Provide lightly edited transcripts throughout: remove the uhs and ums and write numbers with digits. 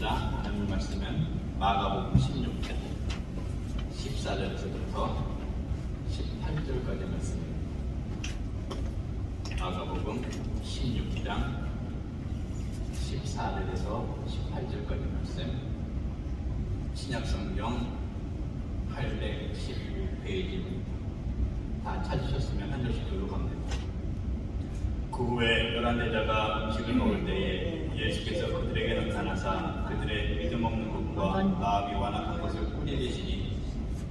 읽겠습니다. 하나님 말씀은 마가복음 16장 14절에서부터 18절까지 말씀입니다. 마가복음 16장 14절에서 18절까지 말씀, 신약성경 811페이지입니다. 다 찾으셨으면 한 절씩 교독합니다. 그 후에 11제자가 음식을 먹을 때에 예수께서 그들에게 나타나사 그들의 믿음 없는 것과 마음이 완악한 것을 꾸짖으시니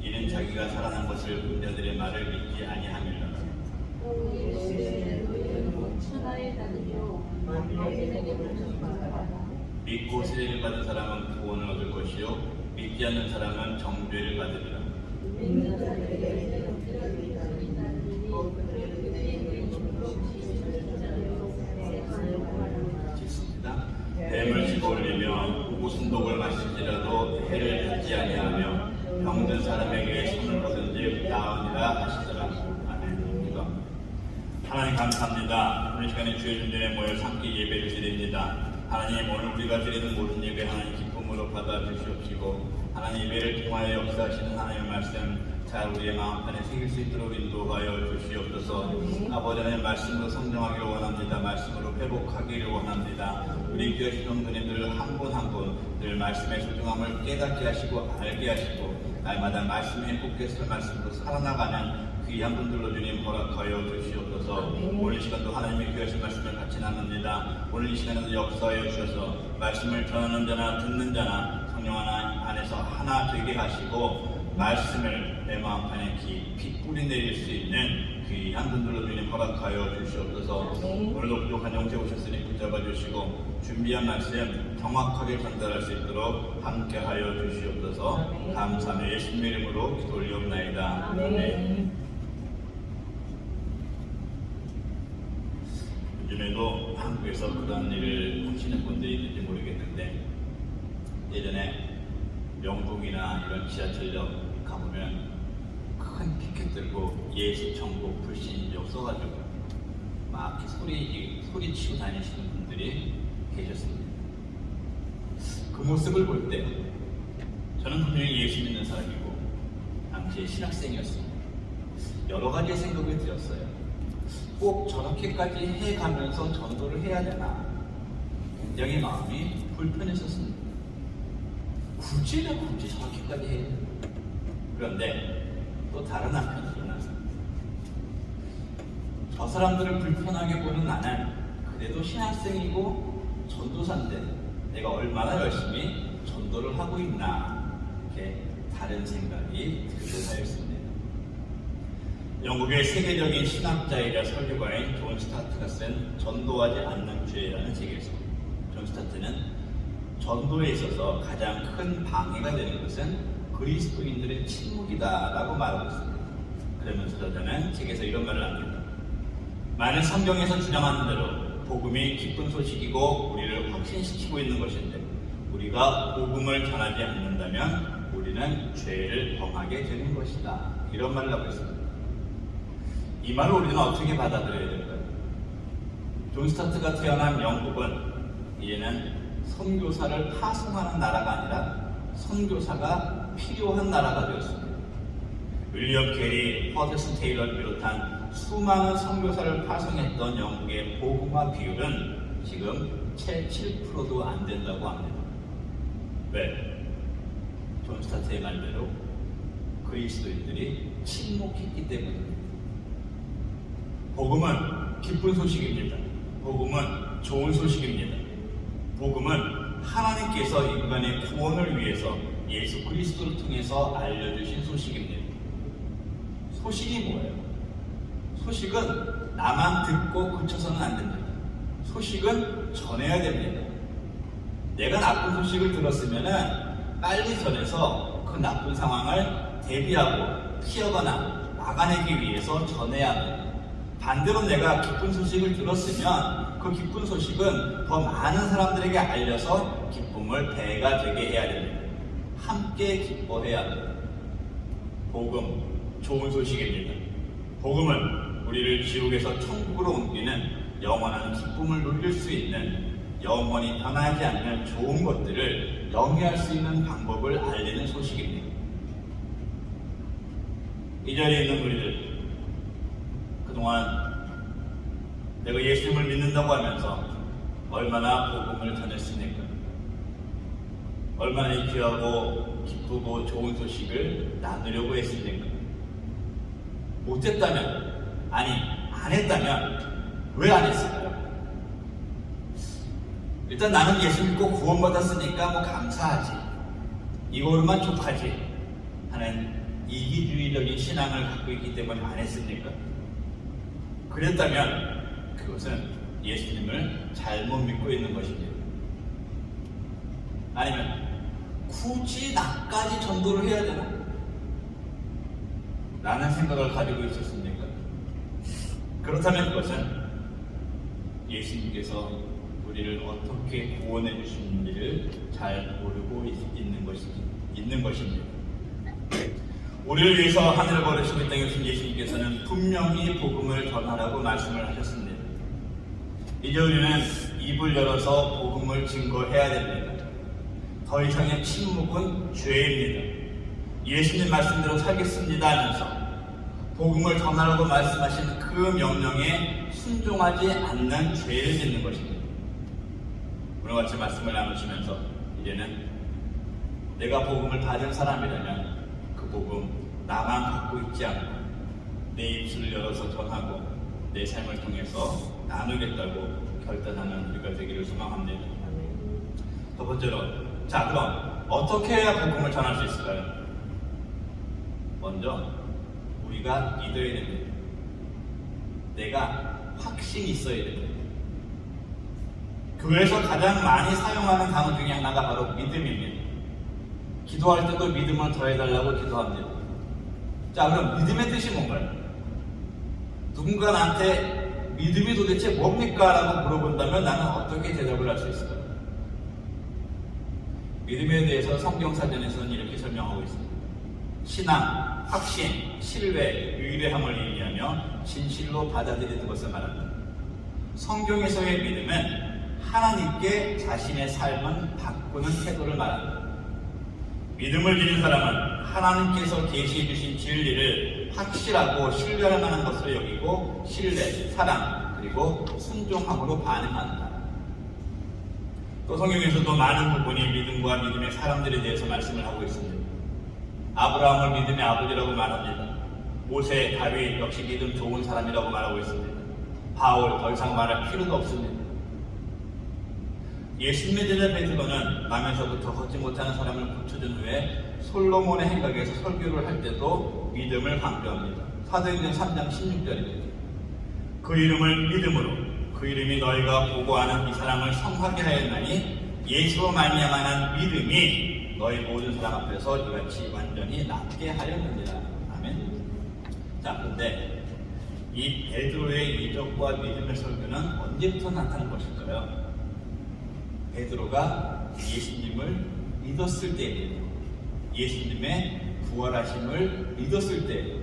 이는 자기가 살아난 것을 본 자들의 말을 믿지 아니함이라. 믿고 세례를 받은 사람은 구원을 얻을 것이요 믿지 않는 사람은 정죄를 받으리라. 뱀을 집어올리며 무슨 독을 마실지라도 해를 받지 아니하며 병든 사람에게 손을 뻗은즉 나으니라 하시더라. 아멘. 기도합니다. 하나님 감사합니다. 오늘 시간에 주의 존전에 모여 함께 예배를 드립니다. 하나님, 오늘 우리가 드리는 모든 예배 하나님 기쁨으로 받아주시옵시고 하나님 예배를 통하여 역사하시는 하나님의 말씀 잘 우리의 마음판에 새길 수 있도록 인도하여 주시옵소서. 아버지 하나님 말씀으로 성장하기를 원합니다. 말씀으로 회복하기를 원합니다. 우리 교회 성도님들 한 분 한 분 늘 말씀의 소중함을 깨닫게 하시고 알게 하시고 날마다 말씀의 행복했을 말씀으로 살아나가는 귀한 분들로 주님 허락하여 주시옵소서. 오늘 시간도 하나님의 귀하신 말씀을 같이 나눕니다. 오늘 이 시간에도 역사하여 주셔서 말씀을 전하는 자나 듣는 자나 성령 하나 안에서 하나 되게 하시고 말씀을 내 마음판에 깊이 뿌리 내릴 수 있는 귀한 분들로 주님 허락하여 주시옵소서. 오늘도 부족한 영체 오셨으니 붙잡아 주시고 준비한 말씀 정확하게 전달할 수 있도록 함께하여 주시옵소서. 감사하며 예수님 이름으로 기도 올리옵나이다. 아멘. 요즘에도 한국에서 그런 일을 하시는 분들이 있는지 모르겠는데, 예전에 명동이나 이런 지하철역 가보면 큰 피켓 들고 예수, 천국, 불신족 써가지고 막 소리치고 다니시는 분들이 계셨습니다. 그 모습을 볼 때 저는 분명히 예수 믿는 사람이고 당시에 신학생이었습니다. 여러 가지 생각이 들었어요. 꼭 저렇게까지 해가면서 전도를 해야 되나, 굉장히 마음이 불편했었습니다. 굳이 저렇게까지 해야 되나. 그런데 또 다른 한편으로는 저 사람들을 불편하게 보는 나는 그래도 신학생이고 전도사인데 내가 얼마나 열심히 전도를 하고 있나, 이렇게 다른 생각이 들게 하였습니다. 영국의 세계적인 신학자이자 설교가인 존 스타트가 쓴 전도하지 않는 죄라는 책에서 존 스타트는 전도에 있어서 가장 큰 방해가 되는 것은 그리스도인들의 침묵이다라고 말하고 있습니다. 그러면서 저자는 책에서 이런 말을 합니다. 많은 성경에서 주장하는 대로 복음이 기쁜 소식이고 우리를 확신시키고 있는 것인데 우리가 복음을 전하지 않는다면 우리는 죄를 범하게 되는 것이다. 이런 말을 하고 있습니다. 이 말을 우리는 어떻게 받아들여야 될까요? 존 스타트가 태어난 영국은 이제는 선교사를 파송하는 나라가 아니라 선교사가 필요한 나라가 되었습니다. 윌리엄 캐리, 허드슨 테일러를 비롯한 수많은 선교사를 파송했던 영국의 복음화 비율은 지금 채 7%도 안 된다고 합니다. 왜? 존 스타트의 말대로 그리스도인들이 침묵했기 때문입니다. 복음은 기쁜 소식입니다. 복음은 좋은 소식입니다. 복음은 하나님께서 인간의 구원을 위해서 예수 그리스도를 통해서 알려주신 소식입니다. 소식이 뭐예요? 소식은 나만 듣고 그쳐서는 안 됩니다. 소식은 전해야 됩니다. 내가 나쁜 소식을 들었으면 빨리 전해서 그 나쁜 상황을 대비하고 피하거나 막아내기 위해서 전해야 합니다. 반대로 내가 기쁜 소식을 들었으면 그 기쁜 소식은 더 많은 사람들에게 알려서 기쁨을 배가 되게 해야 됩니다. 함께 기뻐해야 합니다. 복음, 좋은 소식입니다. 복음은 우리를 지옥에서 천국으로 옮기는 영원한 기쁨을 누릴 수 있는 영원히 변하지 않는 좋은 것들을 우리를 영위할 수 있는 방법을 알리는 소식입니다. 이 자리에 있는 우리들, 그동안 내가 예수님을 믿는다고 하면서 얼마나 복음을 전했습니까? 얼마나 귀하고 기쁘고 좋은 소식을 나누려고 했습니까? 못했다면, 아니 안 했다면 왜 안 했을까요? 일단 나는 예수 믿고 구원받았으니까 뭐 감사하지, 이거로만 족하지 하는 이기주의적인 신앙을 갖고 있기 때문에 안 했습니까? 그랬다면 그것은 예수님을 잘못 믿고 있는 것입니다. 아니면 굳이 나까지 전도를 해야 되나? 라는 생각을 가지고 있었습니까? 그렇다면 그것은 예수님께서 우리를 어떻게 구원해 주시는지를 잘 모르고 있는 것입니다. 우리를 위해서 하늘을 걸으시고 이 땅에 오신 예수님께서는 분명히 복음을 전하라고 말씀을 하셨습니다. 이제 우리는 입을 열어서 복음을 증거해야 됩니다. 더 이상의 침묵은 죄입니다. 예수님 말씀대로 살겠습니다 하면서 복음을 전하라고 말씀하신 그 명령에 순종하지 않는 죄를 짓는 것입니다. 오늘 같이 말씀을 나누시면서 이제는 내가 복음을 받은 사람이라면 그 복음 나만 갖고 있지 않고 내 입술을 열어서 전하고 내 삶을 통해서 나누겠다고 결단하는 우리가 되기를 소망합니다. 첫 번째로, 자 그럼 어떻게 해야 복음을 전할 수 있을까요? 먼저 우리가 믿어야 됩니다. 내가 확신이 있어야 됩니다. 교회에서 가장 많이 사용하는 단어 중에 하나가 바로 믿음입니다. 기도할 때도 믿음을 더해달라고 기도합니다. 자 그럼 믿음의 뜻이 뭔가요? 누군가 나한테 믿음이 도대체 뭡니까? 라고 물어본다면 나는 어떻게 대답을 할 수 있을까요? 믿음에 대해서 성경사전에서는 이렇게 설명하고 있습니다. 신앙, 확신, 신뢰, 유일함을 의미하며 진실로 받아들이는 것을 말합니다. 성경에서의 믿음은 하나님께 자신의 삶을 바꾸는 태도를 말합니다. 믿음을 지닌 사람은 하나님께서 계시해 주신 진리를 확실하고 신뢰할 만한 것으로 여기고 신뢰, 사랑, 그리고 순종함으로 반응한다. 또 성경에서도 많은 부분이 믿음과 믿음의 사람들에 대해서 말씀을 하고 있습니다. 아브라함을 믿음의 아버지라고 말합니다. 모세, 다윗 역시 믿음 좋은 사람이라고 말하고 있습니다. 바울 더 이상 말할 필요도 없습니다. 예수님의 제자 베드로는 남에서부터 걷지 못하는 사람을 고쳐준 후에 솔로몬의 행각에서 설교를 할 때도 믿음을 강조합니다. 사도행전 3장 16절입니다. 그 이름을 믿음으로 그 이름이 너희가 보고하는 이 사람을 성하게 하였나니 예수로 말미암아 믿음이 너희 모든 사람 앞에서 이같이 완전히 낫게 하였느니라. 아멘. 자, 그런데 이 베드로의 이적과 믿음의 설교는 언제부터 나타난 것일까요? 베드로가 예수님을 믿었을 때입니다. 예수님의 부활하심을 믿었을 때예요.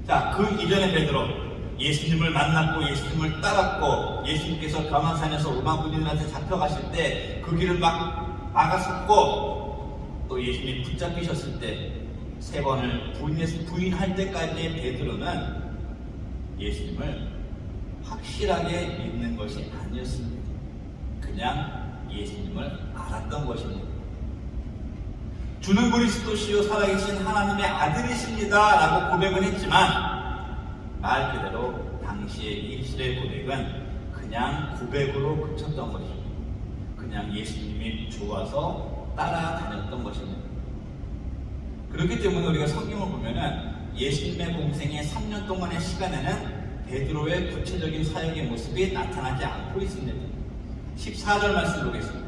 자, 그 이전에 베드로 예수님을 만났고 예수님을 따랐고 예수님께서 가만산에서 로마군인들한테 잡혀가실 때 그 길을 막 막았었고 또 예수님이 붙잡히셨을 때 3번을 부인할 때까지의 베드로는 예수님을 확실하게 믿는 것이 아니었습니다. 그냥 예수님을 알았던 것입니다. 주는 그리스도시요 살아계신 하나님의 아들이십니다 라고 고백은 했지만 말 그대로 당시의 입술의 고백은 그냥 고백으로 그쳤던 것입니다. 그냥 예수님이 좋아서 따라다녔던 것입니다. 그렇기 때문에 우리가 성경을 보면은 예수님의 공생의 3년 동안의 시간에는 베드로의 구체적인 사역의 모습이 나타나지 않고 있습니다. 14절 말씀 보겠습니다.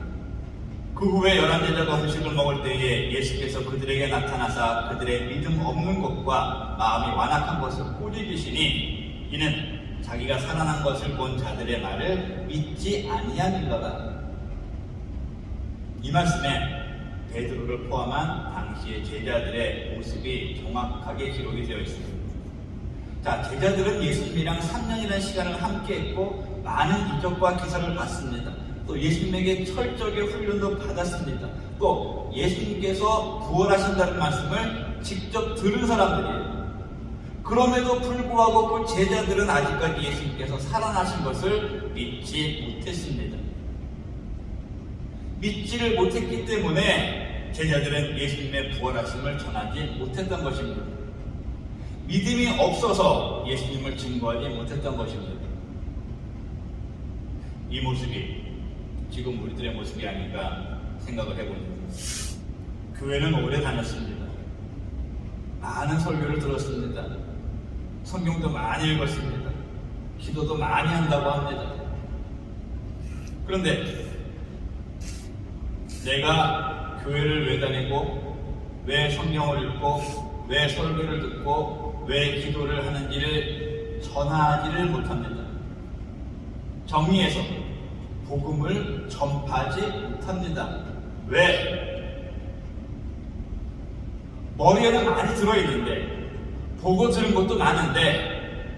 그 후에 11제자가 음식을 먹을 때에 예수께서 그들에게 나타나사 그들의 믿음 없는 것과 마음이 완악한 것을 꾸짖으시니 이는 자기가 살아난 것을 본 자들의 말을 믿지 아니하밀러다. 이 말씀에 베드로를 포함한 당시의 제자들의 모습이 정확하게 기록이 되어 있습니다. 자, 제자들은 예수님이랑 3년이라는 시간을 함께 했고 많은 이적과 기사를 봤습니다. 또 예수님에게 철저하게 훈련도 받았습니다. 또 예수님께서 부활하신다는 말씀을 직접 들은 사람들이에요. 그럼에도 불구하고 그 제자들은 아직까지 예수님께서 살아나신 것을 믿지 못했습니다. 믿지를 못했기 때문에 제자들은 예수님의 부활하심을 전하지 못했던 것입니다. 믿음이 없어서 예수님을 증거하지 못했던 것입니다. 이 모습이 지금 우리들의 모습이 아닌가 생각을 해봅니다. 교회는 오래 다녔습니다. 많은 설교를 들었습니다. 성경도 많이 읽었습니다. 기도도 많이 한다고 합니다. 그런데 내가 교회를 왜 다니고 왜 성경을 읽고 왜 설교를 듣고 왜 기도를 하는지를 전하지를 못합니다. 정리해서 복음을 전파하지 못합니다. 왜? 머리에는 많이 들어있는데 보고 들은 것도 많은데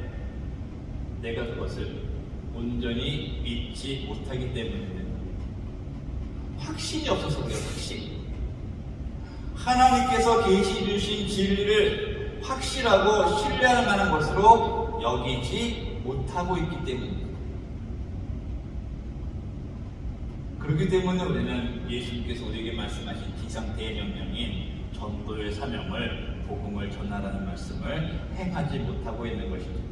내가 그것을 온전히 믿지 못하기 때문입니다. 확신이 없어서 그래요. 확신. 하나님께서 계시 주신 진리를 확실하고 신뢰할 만한 것으로 여기지 못하고 있기 때문입니다. 그렇기 때문에 우리는 예수님께서 우리에게 말씀하신 비상대명령인 전도의 사명을 복음을 전하라는 말씀을 행하지 못하고 있는 것입니다.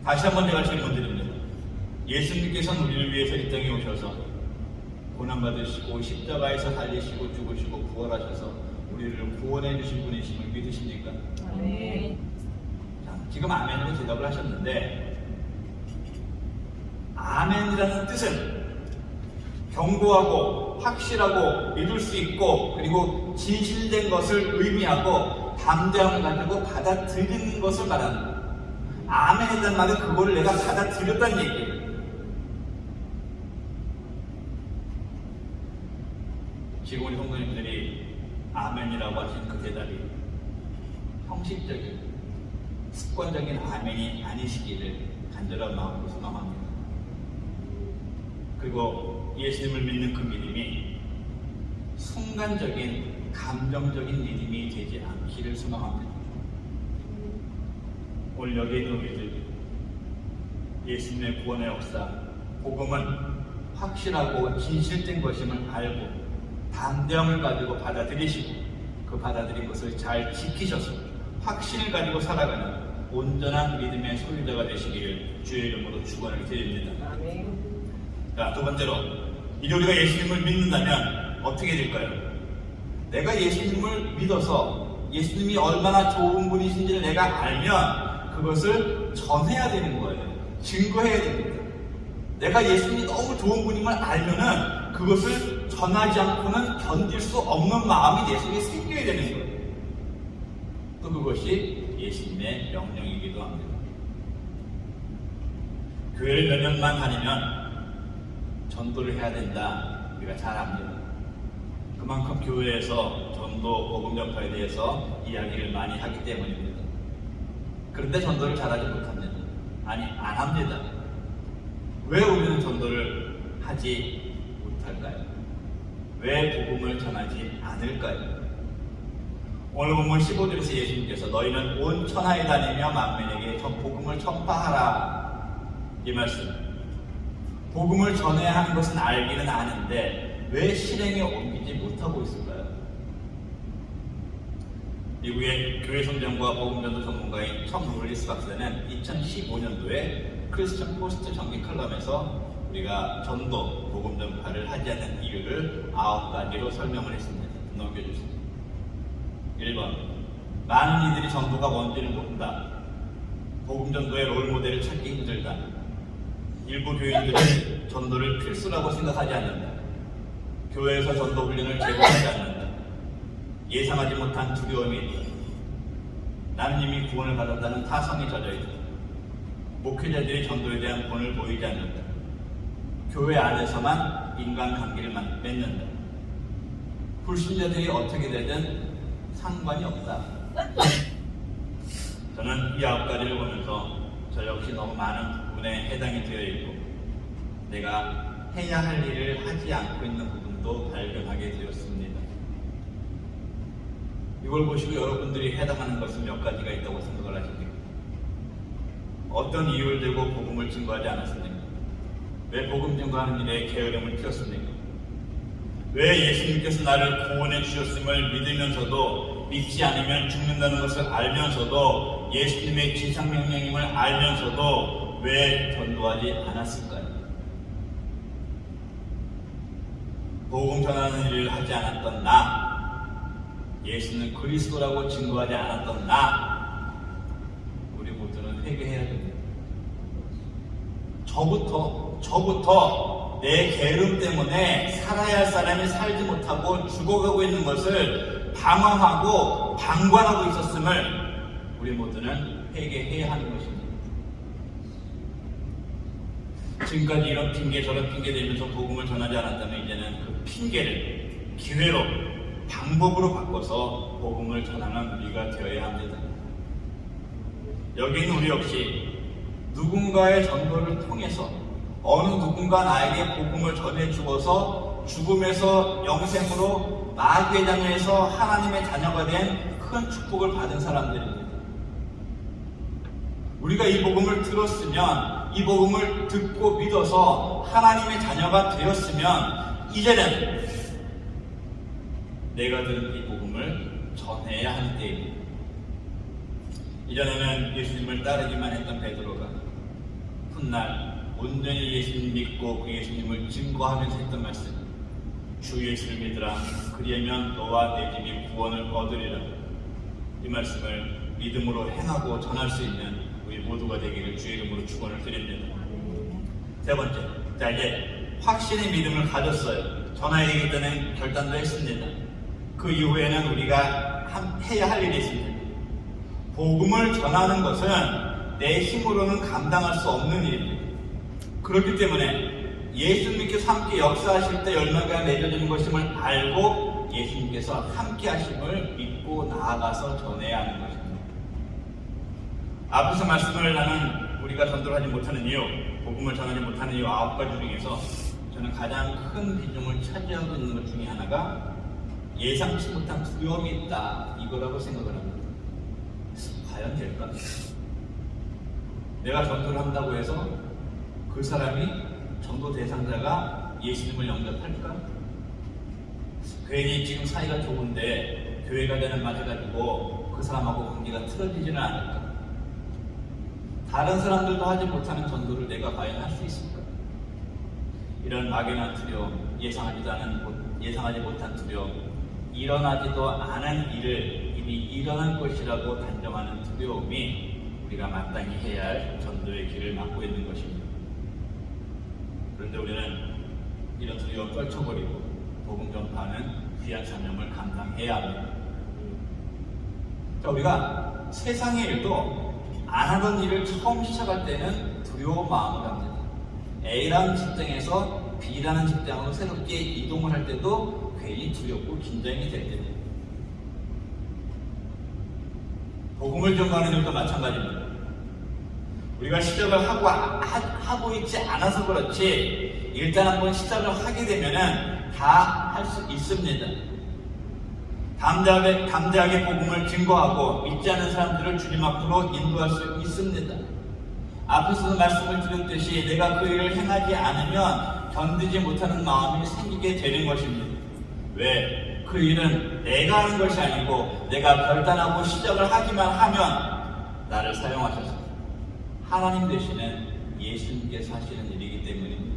다시 한번 제가 질문드립니다. 예수님께서는 우리를 위해서 이 땅에 오셔서 고난받으시고 십자가에서 살리시고 죽으시고 부활하셔서 우리를 구원해 주신 분이심을 믿으십니까? 네. 자, 지금 아멘으로 대답을 하셨는데 아멘이라는 뜻은 경고하고 확실하고 믿을 수 있고 그리고 진실된 것을 의미하고 담대함을 가지고 받아들이는 것을 말합니다. 아멘이라는 말은 그거를 내가 받아들였다는 얘기예요. 지금 우리 성도님들이 아멘이라고 하신 그 대답이 형식적인 습관적인 아멘이 아니시기를 간절한 마음으로 소망합니다. 그리고 예수님을 믿는 그 믿음이 순간적인 감정적인 믿음이 되지 않기를 소망합니다. 오늘 여기에 있는 우리들 예수님의 구원의 역사 복음은 확실하고 진실된 것임을 알고 담대함을 가지고 받아들이시고 그 받아들인 것을 잘 지키셔서 확신을 가지고 살아가는 온전한 믿음의 소유자가 되시기를 주의 이름으로 축원을 드립니다. 자, 두 번째로 이제 우리가 예수님을 믿는다면 어떻게 될까요? 내가 예수님을 믿어서 예수님이 얼마나 좋은 분이신지를 내가 알면 그것을 전해야 되는 거예요. 증거해야 됩니다. 내가 예수님이 너무 좋은 분임을 알면은 그것을 전하지 않고는 견딜 수 없는 마음이 내 속에 생겨야 되는 거예요. 또 그것이 예수님의 명령이기도 합니다. 교회를 몇 년만 다니면 전도를 해야 된다. 우리가 잘 압니다. 그만큼 교회에서 전도, 복음 전파에 대해서 이야기를 많이 하기 때문입니다. 그런데 전도를 잘하지 못합니다. 아니, 안 합니다. 왜 우리는 전도를 하지 못할까요? 왜 복음을 전하지 않을까요? 오늘 본문 15절에서 예수님께서 너희는 온 천하에 다니며 만민에게 복음을 전파하라. 이 말씀. 복음을 전해야 하는 것은 알기는 아는데 왜 실행에 옮기지 못하고 있을까요? 미국의 교회 성장과 복음전도 전문가인 톰 룰리스 박사는 2015년도에 크리스천 포스트 정기 칼럼에서 우리가 전도, 복음 전파를 하지 않는 이유를 9가지로 설명을 했습니다. 넘겨주십니다. 1번, 많은 이들이 전도가 뭔지를 모른다. 복음 전도의 롤모델을 찾기 힘들다. 일부 교인들은 전도를 필수라고 생각하지 않는다. 교회에서 전도 훈련을 제공하지 않는다. 예상하지 못한 두려움이 있다. 나는 이미 구원을 받았다는 타성이 젖어있다. 목회자들이 전도에 대한 본을 보이지 않는다. 교회 안에서만 인간관계를 맺는다. 불신자들이 어떻게 되든 상관이 없다. 저는 이 9가지를 보면서 저 역시 너무 많은 부분에 해당이 되어 있고 내가 해야 할 일을 하지 않고 있는 부분도 발견하게 되었습니다. 이걸 보시고 여러분들이 해당하는 것은 몇 가지가 있다고 생각을 하십니까? 어떤 이유를 들고 복음을 증거하지 않았습니까? 왜 복음 증거하는 일에 게으름을 피웠습니까? 왜 예수님께서 나를 구원해 주셨음을 믿으면서도 믿지 않으면 죽는다는 것을 알면서도 예수님의 지상명령임을 알면서도 왜 전도하지 않았을까요? 복음 전하는 일을 하지 않았던 나, 예수는 그리스도라고 증거하지 않았던 나, 우리 모두는 회개해야 됩니다. 저부터 내 게으름 때문에 살아야 할 사람이 살지 못하고 죽어가고 있는 것을 방황하고 방관하고 있었음을 우리 모두는 회개해야 하는 것입니다. 지금까지 이런 핑계 저런 핑계 대면서 복음을 전하지 않았다면 이제는 그 핑계를 기회로 방법으로 바꿔서 복음을 전하는 우리가 되어야 합니다. 여기는 우리 역시 누군가의 전도를 통해서 어느 누군가 나에게 복음을 전해 주어서 죽음에서 영생으로 마귀의 장에서 하나님의 자녀가 된 큰 축복을 받은 사람들입니다. 우리가 이 복음을 들었으면, 이 복음을 듣고 믿어서 하나님의 자녀가 되었으면 이제는 내가 들은 이 복음을 전해야 하는 때입니다. 이전에는 예수님을 따르기만 했던 베드로가 훗날 온전히 예수님 믿고 그 예수님을 증거하면서 했던 말씀, 주 예수를 믿으라 그리하면 너와 내 집이 구원을 얻으리라. 이 말씀을 믿음으로 행하고 전할 수 있는 우리 모두가 되기를 주의 이름으로 축원을 드립니다. 세 번째, 자 이제 확신의 믿음을 가졌어요. 전해야 되겠다는 결단도 했습니다. 그 이후에는 우리가 해야 할 일이 있습니다. 복음을 전하는 것은 내 힘으로는 감당할 수 없는 일입니다. 그렇기 때문에 예수님께서 함께 역사하실 때 열매가 맺어지는 것임을 알고 예수님께서 함께 하심을 믿고 나아가서 전해야 하는 것입니다. 앞에서 말씀을 나는 우리가 전도를 하지 못하는 이유, 복음을 전하지 못하는 이유 9가지 중에서 저는 가장 큰 비중을 차지하고 있는 것 중에 하나가 예상치 못한 두려움이 있다, 이거라고 생각을 합니다. 과연 될까? 내가 전도를 한다고 해서 그 사람이 전도 대상자가 예수님을 영접할까? 괜히 지금 사이가 좋은데 교회가 되는 말 해가지고 그 사람하고 관계가 틀어지지는 않을까? 다른 사람들도 하지 못하는 전도를 내가 과연 할 수 있을까? 이런 막연한 두려움, 예상하지 못한 두려움, 일어나지도 않은 일을 이미 일어날 것이라고 단정하는 두려움이 우리가 마땅히 해야 할 전도의 길을 막고 있는 것입니다. 그런데 우리는 이런 두려움을 떨쳐버리고 복음 전파하는 귀한 사명을 감당해야 합니다. 자, 우리가 세상의 일도 안 하던 일을 처음 시작할 때는 두려운 마음을 합니다. A라는 직장에서 B라는 직장으로 새롭게 이동을 할 때도 괜히 두렵고 긴장이 될 때입니다. 복음을 전하는 일도 마찬가지입니다. 우리가 시작을 하고 있지 않아서 그렇지 일단 한번 시작을 하게 되면은 다 할 수 있습니다. 담대하게 복음을 증거하고 믿지 않는 사람들을 주님 앞으로 인도할 수 있습니다. 앞에서도 말씀을 드렸듯이 내가 그 일을 행하지 않으면 견디지 못하는 마음이 생기게 되는 것입니다. 왜? 그 일은 내가 하는 것이 아니고 내가 결단하고 시작을 하기만 하면 나를 사용하셔서 하나님 되시는 예수님께서 하시는 일이기 때문입니다.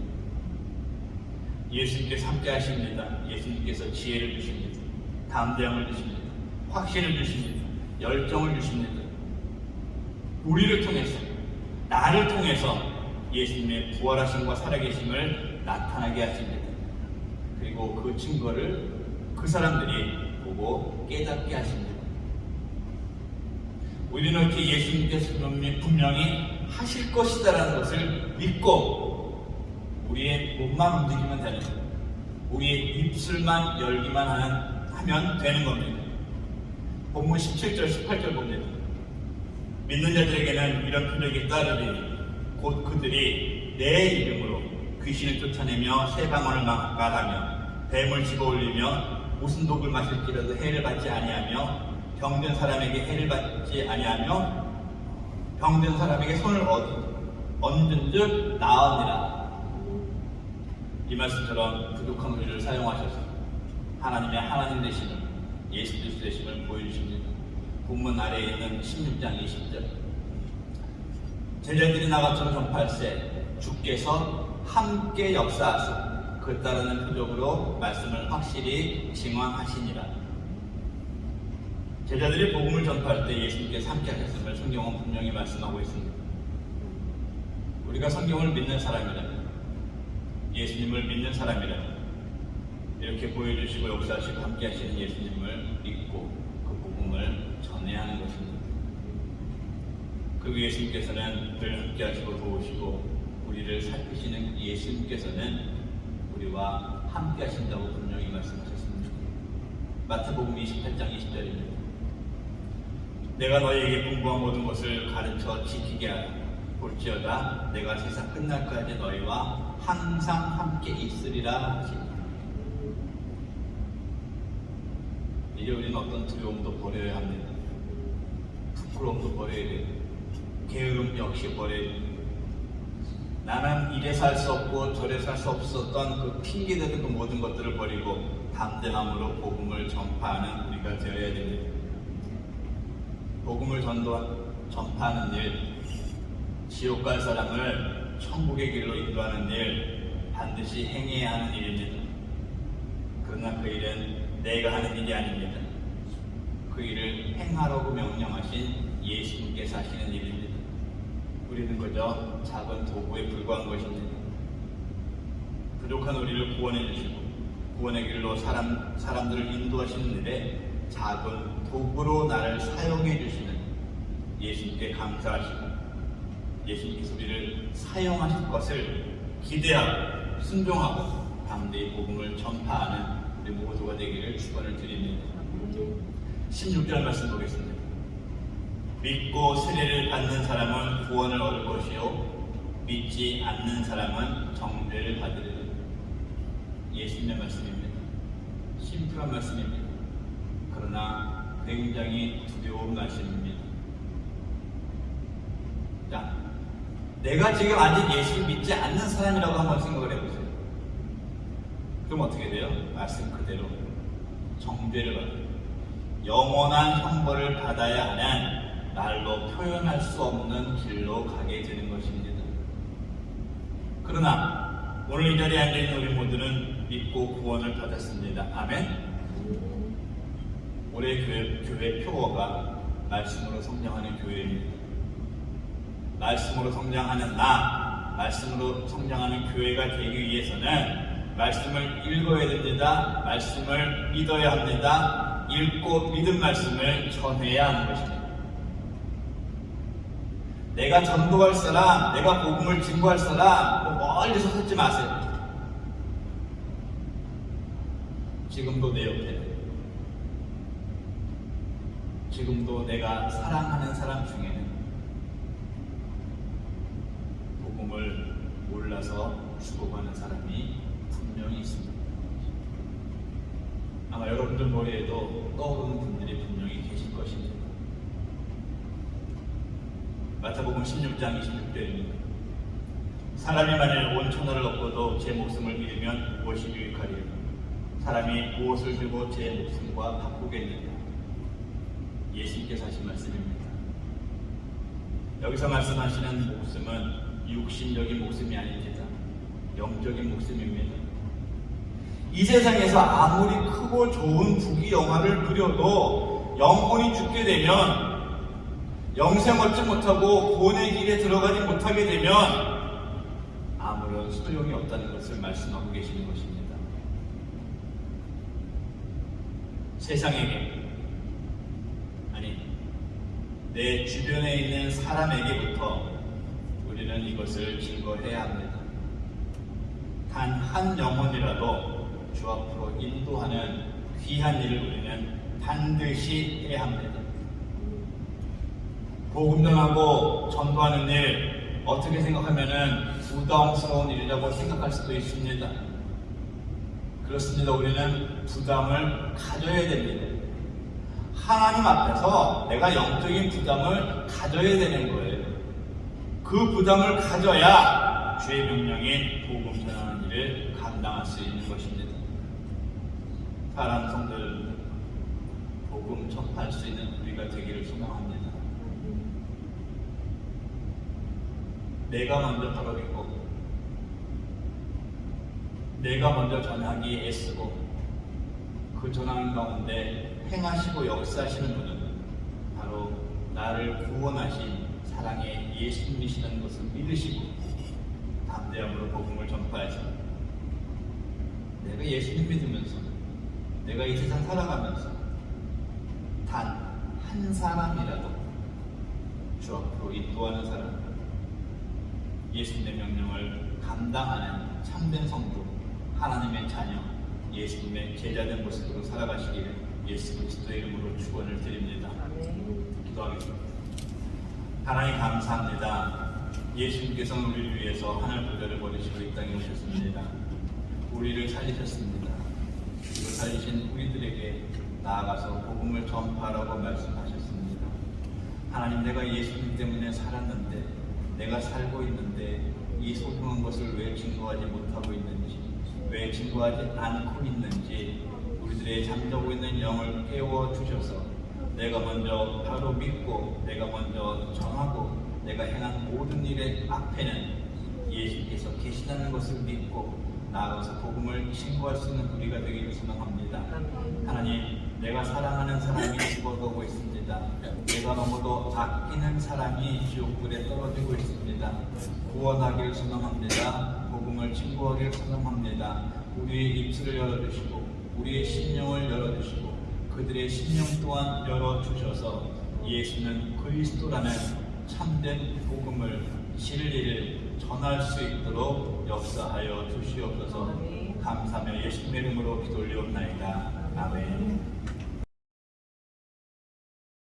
예수님께서 함께 하십니다. 예수님께서 지혜를 주십니다. 담대함을 주십니다. 확신을 주십니다. 열정을 주십니다. 우리를 통해서, 나를 통해서 예수님의 부활하심과 살아계심을 나타나게 하십니다. 그리고 그 증거를 그 사람들이 보고 깨닫게 하십니다. 우리는 이렇게 예수님께서 분명히 하실 것이다라는 것을 믿고 우리의 몸만 움직이면 되는 겁니다. 우리의 입술만 열기만 하면 되는 겁니다. 본문 17절, 18절 봅니다. 믿는 자들에게는 이런 표적이 따르리니 곧 그들이 내 이름으로 귀신을 쫓아내며 새 방언을 말하며 뱀을 집어올리며 무슨 독을 마실지라도 해를 받지 아니하며 병든 사람에게 해를 받지 아니하며 병든 사람에게 손을 얹은즉 나으니라. 이 말씀처럼 부족한 우리를 사용하셔서 하나님의 하나님 되심을, 예수 그리스도 되심을 보여주십니다. 본문 아래에 있는 16장 20절. 제자들이 나가처럼 전파할세 주께서 함께 역사하사 그 따르는 표적으로 말씀을 확실히 증언하시니라. 제자들이 복음을 전파할 때 예수님께서 함께 하셨음을 성경은 분명히 말씀하고 있습니다. 우리가 성경을 믿는 사람이라면, 예수님을 믿는 사람이라면 이렇게 보여주시고 역사하시고 함께 하시는 예수님을 믿고 그 복음을 전해야 하는 것입니다. 그 예수님께서는 늘 함께 하시고 도우시고 우리를 살피시는 예수님께서는 우리와 함께 하신다고 분명히 말씀하셨습니다. 마태복음 28장 20절입니다. 내가 너희에게 분부한 모든 것을 가르쳐 지키게 하라. 볼지어다 내가 세상 끝날까지 너희와 항상 함께 있으리라 하시니. 이제 우리는 어떤 두려움도 버려야 합니다. 부끄러움도 버려야 돼요. 게으름 역시 버려야 돼요. 나는 이래 살 수 없고 저래 살 수 없었던 그 핑계대는 그 모든 것들을 버리고 담대함으로 복음을 전파하는 우리가 되어야 됩니다. 복음을 전파하는 일, 지옥 갈 사람을 천국의 길로 인도하는 일, 반드시 행해야 하는 일입니다. 그러나 그 일은 내가 하는 일이 아닙니다. 그 일을 행하라고 명령하신 예수님께서 하시는 일입니다. 우리는 그저 작은 도구에 불과한 것입니다. 부족한 우리를 구원해 주시고 구원의 길로 사람들을 인도하시는 일에 작은 도구로 나를 사용해 주시는 예수님께 감사하시고 예수님께서 우리를 사용하실 것을 기대하고 순종하고 담대히 복음을 전파하는 우리 모두가 되기를 축원을 드립니다. 16절 말씀 보겠습니다. 믿고 세례를 받는 사람은 구원을 얻을 것이요 믿지 않는 사람은 정죄를 받으리라. 예수님의 말씀입니다. 심플한 말씀입니다. 그러나 굉장히 두려운 말씀입니다. 자, 내가 지금 아직 예수를 믿지 않는 사람이라고 한번 생각을 해보세요. 그럼 어떻게 돼요? 말씀 그대로 정죄를 받아요. 영원한 형벌을 받아야 하는 말로 표현할 수 없는 길로 가게 되는 것입니다. 그러나 오늘 이 자리에 앉아있는 우리 모두는 믿고 구원을 받았습니다. 아멘. 올해 교회 표어가 말씀으로 성장하는 교회입니다. 말씀으로 성장하는 말씀으로 성장하는 교회가 되기 위해서는 말씀을 읽어야 됩니다. 말씀을 믿어야 합니다. 읽고 믿은 말씀을 전해야 하는 것입니다. 내가 전도할 사람, 내가 복음을 증거할 사람, 멀리서 찾지 마세요. 지금도 내 옆에, 지금도 내가 사랑하는 사람 중에는 복음을 몰라서 죽어가는 사람이 분명히 있습니다. 아마 여러분들 머리에도 떠오르는 분들이 분명히 계실 것입니다. 마태복음 16장 26절입니다. 사람이 만일 온 천하를 얻고도 제 목숨을 잃으면 무엇이 유익하리요? 사람이 무엇을 들고 제 목숨과 바꾸겠느냐? 예수님께서 하신 말씀입니다. 여기서 말씀하시는 목숨은 육신적인 목숨이 아닙니다. 영적인 목숨입니다. 이 세상에서 아무리 크고 좋은 부귀영화를 누려도 영혼이 죽게 되면 영생 얻지 못하고 구원의 길에 들어가지 못하게 되면 아무런 소용이 없다는 것을 말씀하고 계시는 것입니다. 세상에게, 아니 내 주변에 있는 사람에게부터 우리는 이것을 증거해야 합니다. 단 한 영혼이라도 주 앞으로 인도하는 귀한 일을 우리는 반드시 해야 합니다. 복음 전하고 전도하는 일, 어떻게 생각하면은 부담스러운 일이라고 생각할 수도 있습니다. 그렇습니다. 우리는 부담을 가져야 됩니다. 하나님 앞에서 내가 영적인 부담을 가져야 되는 거예요. 그 부담을 가져야 주의 명령인 복음 전하는 일을 감당할 수 있는 것입니다. 사랑하는 성도들, 복음 전할 수 있는 우리가 되기를 소망합니다. 내가 먼저 바로 믿고 내가 먼저 전하기에 애쓰고 그 전하는 가운데 행하시고 역사하시는 분은 바로 나를 구원하신 사랑의 예수님이시라는 것을 믿으시고 담대함으로 복음을 전파해서 내가 예수님 믿으면서 내가 이 세상 살아가면서 단 한 사람이라도 주 앞으로 인도하는 사람, 예수님의 명령을 감당하는 참된 성도, 하나님의 자녀, 예수님의 제자된 모습으로 살아가시기를 예수 그리스도의 이름으로 축원을 드립니다. 기도하겠습니다. 하나님 감사합니다. 예수님께서는 우리를 위해서 하늘 보좌를 버리시고 이 땅에 오셨습니다. 우리를 살리셨습니다. 그리고 살리신 우리들에게 나아가서 복음을 전파하라고 말씀하셨습니다. 하나님, 내가 예수님 때문에 살았는데, 내가 살고 있는데 이 소중한 것을 왜 증거하지 못하고 있는지, 왜 증거하지 않고 있는지 우리들의 잠자고 있는 영을 깨워 주셔서 내가 먼저 바로 믿고 내가 먼저 전하고 내가 행한 모든 일의 앞에는 예수께서 계시다는 것을 믿고 나아가서 복음을 신고할 수 있는 우리가 되기를 소망합니다. 하나님, 내가 사랑하는 사람이 죽어가고 있습니다. 내가 너무도 아끼는 사람이 지옥불에 떨어지고 있습니다. 구원하기를 소망합니다. 복음을 신고하기를 소망합니다. 우리의 입술을 열어주시고 우리의 심령을 열어주시고 그들의 심령 또한 열어주셔서 예수는 그리스도라는 참된 복음을 진리를 전할 수 있도록 역사하여 주시옵소서. 감사하며 예수님의 이름으로 기도 올리옵나이다. 아멘.